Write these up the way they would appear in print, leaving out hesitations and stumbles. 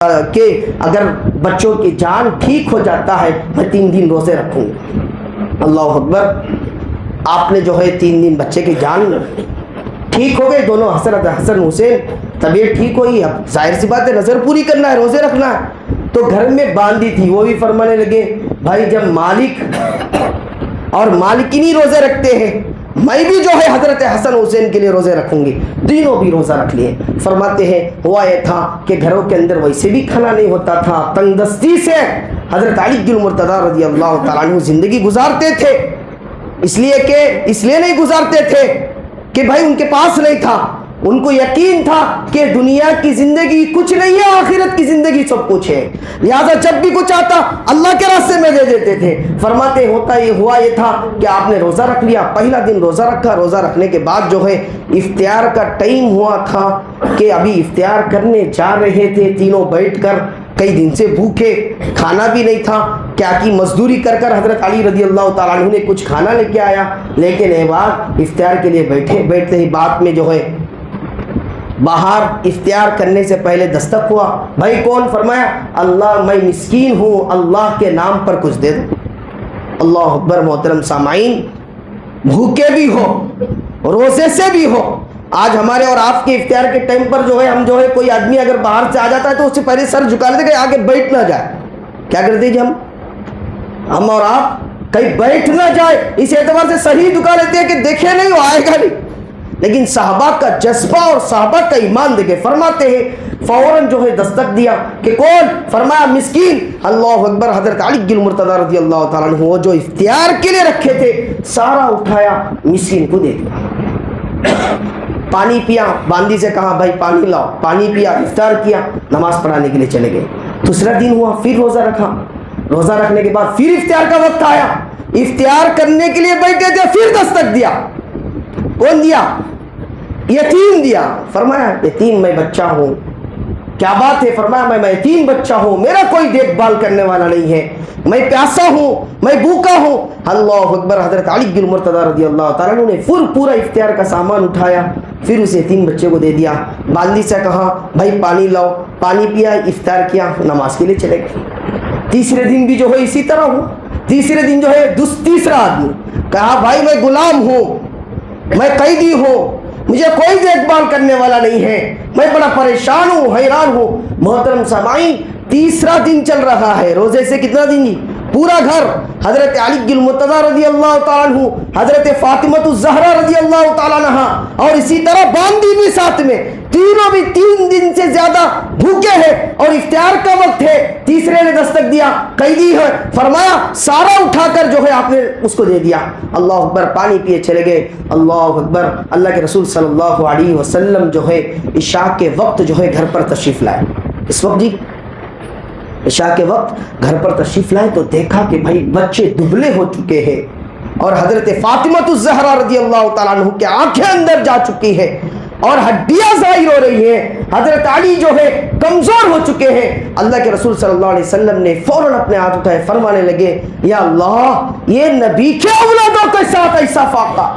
کہ اگر بچوں کی جان ٹھیک ہو جاتا ہے میں 3 دن روزے رکھوں گا۔ اللہ اکبر، آپ نے جو ہے 3 دن بچے کی جان ٹھیک ہو گئے، دونوں حضرت حسن حسین طبیعت ٹھیک ہوئی، اب ظاہر سی بات ہے نظر پوری کرنا ہے، روزے رکھنا ہے، تو گھر میں باندھی تھی، وہ بھی فرمانے لگے بھائی جب مالک اور مالکنی روزے رکھتے ہیں میں بھی جو ہے حضرت حسن حسین کے لیے روزے رکھوں گی۔ تینوں بھی روزہ رکھ لیے۔ فرماتے ہیں ہوا یہ تھا کہ گھروں کے اندر ویسے بھی کھانا نہیں ہوتا تھا، تنگ دستی سے حضرت علی المرتضیٰ رضی اللہ تعالیٰ عنہ زندگی گزارتے تھے، اس لیے نہیں گزارتے تھے کہ بھائی ان کے پاس نہیں تھا، ان کو یقین تھا کہ دنیا کی زندگی کچھ نہیں ہے، آخرت کی زندگی سب کچھ ہے، لہذا جب بھی کچھ آتا اللہ کے راستے میں دے دیتے تھے۔ فرماتے ہوا یہ تھا کہ آپ نے روزہ رکھ لیا، پہلا دن روزہ رکھا، روزہ رکھنے کے بعد جو ہے افطار کا ٹائم ہوا تھا کہ ابھی افطار کرنے جا رہے تھے، تینوں بیٹھ کر کئی دن سے بھوکے، کھانا بھی نہیں تھا، کیا کی مزدوری کر کر حضرت علی رضی اللہ تعالیٰ عنہ نے کچھ کھانا لے کے آیا، لیکن ایک بار افطار کے لیے بیٹھتے ہی بات میں جو ہے باہر افطار کرنے سے پہلے دستک ہوا، بھائی کون؟ فرمایا اللہ، میں مسکین ہوں، اللہ کے نام پر کچھ دے دو۔ اللہ اکبر۔ محترم سامعین، بھوکے بھی ہو، روزے سے بھی ہو، آج ہمارے اور آپ کے افطار کے ٹائم پر جو ہے ہم جو ہے کوئی آدمی اگر باہر سے آ جاتا ہے تو اس سے پہلے سر جھکا لیتے کہ آگے بیٹھ نہ جائے، کیا کرتے جی ہم اور آپ کہیں بیٹھ نہ جائے، اس اعتبار سے صحیح جھکا لیتے ہیں کہ دیکھے نہیں وہ آئے گا نہیں، لیکن صحابہ کا جذبہ اور صحابہ کا ایمان دیکھے۔ فرماتے ہیں فوراً جو ہے دستک دیا کہ کون؟ فرمایا مسکین۔ اللہ اکبر۔ حضرت علی المرتضیٰ رضی اللہ تعالیٰ عنہ وہ جو افطار کے لیے رکھے تھے سارا اٹھایا مسکین کو دے دیا، پانی پیا، باندی سے کہا بھائی پانی لاؤ، پانی پیا، افطار کیا، نماز پڑھانے کے لیے چلے گئے۔ دوسرا دن ہوا، پھر روزہ رکھا، روزہ رکھنے کے بعد پھر افطار کا وقت آیا، افطار کرنے کے لیے بیٹھے تھے، پھر دستک دیا، کون دیا؟ یتیم دیا۔ فرمایا یتیم میں بچہ ہوں، کیا بات ہے؟ فرمایا میں یتیم بچہ ہوں، میرا کوئی دیکھ بھال کرنے والا نہیں ہے، میں پیاسا ہوں، میں بھوکا ہوں۔ اللہ اکبر۔ حضرت علی المرتضیٰ رضی اللہ تعالیٰ عنہ نے پورا افطار کا سامان اٹھایا، پھر اس یتیم بچے کو دے دیا، باندی سے کہا بھائی پانی لاؤ، پانی پیا، افطار کیا، نماز کے لیے چلے گئے۔ تیسرے دن بھی جو ہے اسی طرح ہوا، تیسرے دن جو ہے تیسرا آدمی کہا بھائی میں غلام ہوں، میں قیدی ہوں، مجھے کوئی دیکھ بھال کرنے والا نہیں ہے، میں بڑا پریشان ہوں، حیران ہوں۔ محترم سامعین، تیسرا دن چل رہا ہے، روزے سے کتنا دن؟ پورا گھر حضرت علی المرتضیٰ رضی اللہ تعالیٰ عنہ، حضرت فاطمہ الزہرا رضی اللہ تعالیٰ عنہ، اور اسی طرح باندی بھی ساتھ میں، تینوں بھی 3 دن سے زیادہ بھوکے ہیں اور افطار کا وقت ہے۔ تیسرے نے دستک دیا، قیدی ہے، فرمایا سارا اٹھا کر جو ہے آپ نے اس کو دے دیا۔ اللہ اکبر۔ پانی پیے چلے گئے۔ اللہ اکبر۔ اللہ کے رسول صلی اللہ علیہ وسلم جو ہے عشاء کے وقت جو ہے گھر پر تشریف لائے، اس وقت جی عشاء کے وقت گھر پر تشریف لائے تو دیکھا کہ بھائی بچے دبلے ہو چکے ہیں اور حضرت فاطمہ الزہرا رضی اللہ تعالیٰ عنہ کی آنکھیں اندر جا چکی ہے اور ہڈیاں ظاہر ہو رہی ہیں، حضرت علی جو ہے کمزور ہو چکے ہیں۔ اللہ کے رسول صلی اللہ علیہ وسلم نے فوراً اپنے ہاتھ اٹھائے، فرمانے لگے یا اللہ یہ نبی کے اولادوں کے ساتھ ایسا فاقہ،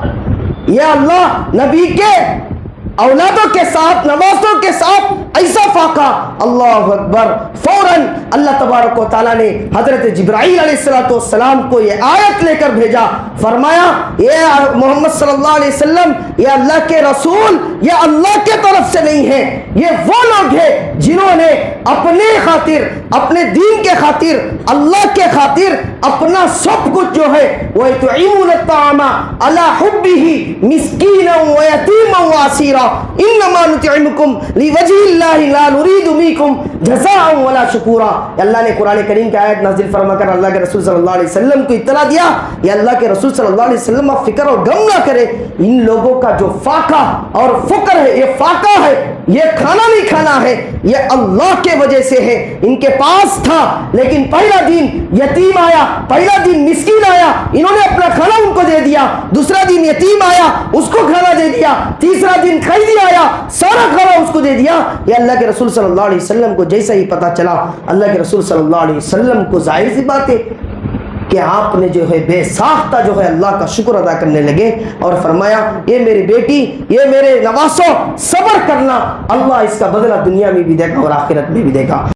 یا اللہ نبی کے اولادوں کے ساتھ، نوازوں کے ساتھ ایسا فاقہ۔ اللہ اکبر۔ فوراً اللہ تبارک و تعالیٰ نے حضرت جبرائیل علیہ السلام کو یہ آیت لے کر بھیجا، فرمایا یہ محمد صلی اللہ علیہ وسلم یہ اللہ کے رسول یہ اللہ کے طرف سے نہیں ہے، یہ وہ لوگ ہیں جنہوں نے اپنے خاطر، اپنے دین کے خاطر، اللہ کے خاطر اپنا سب کچھ جو ہے وَيُطْعِمُونَ الطَّعَامَ عَلَىٰ حُبِّهِ مِسْكِينًا وَيَتِيمًا وَأَسِيرًا إِنَّمَا نُطْعِمُكُمْ لِوَجْهِ اللَّهِ لَا نُرِيدُ مِنكُمْ جَزَاءً وَلَا شُكُورًا۔ اللہ نے قرآن کریم کی آیت نازل فرما کر اللہ کے رسول صلی اللہ علیہ وسلم کو اطلاع دیا، یا اللہ کے رسول صلی اللہ علیہ وسلم آپ فکر اور غم نہ کرے، ان لوگوں کا جو فاقہ اور فقر ہے، یہ فاقہ ہے، یہ کھانا نہیں کھانا ہے، یہ اللہ کے وجہ سے ہے۔ ان کے پاس تھا لیکن پہلا دن یتیم آیا، پہلا دن مسکین آیا، انہوں نے اپنا کھانا ان کو دے دیا، دوسرا دن یتیم آیا اس کو کھانا دے دیا، تیسرا دن قیدی آیا سارا کھانا اس کو دے دیا۔ یہ اللہ کے رسول صلی اللہ علیہ وسلم کو جیسا ہی پتا چلا، اللہ کے رسول صلی اللہ علیہ وسلم کو ظاہر سی بات ہے کہ آپ نے جو ہے بے ساختہ جو ہے اللہ کا شکر ادا کرنے لگے اور فرمایا یہ میری بیٹی، یہ میرے نواسو، صبر کرنا، اللہ اس کا بدلہ دنیا میں بھی دے گا اور آخرت میں بھی دے گا۔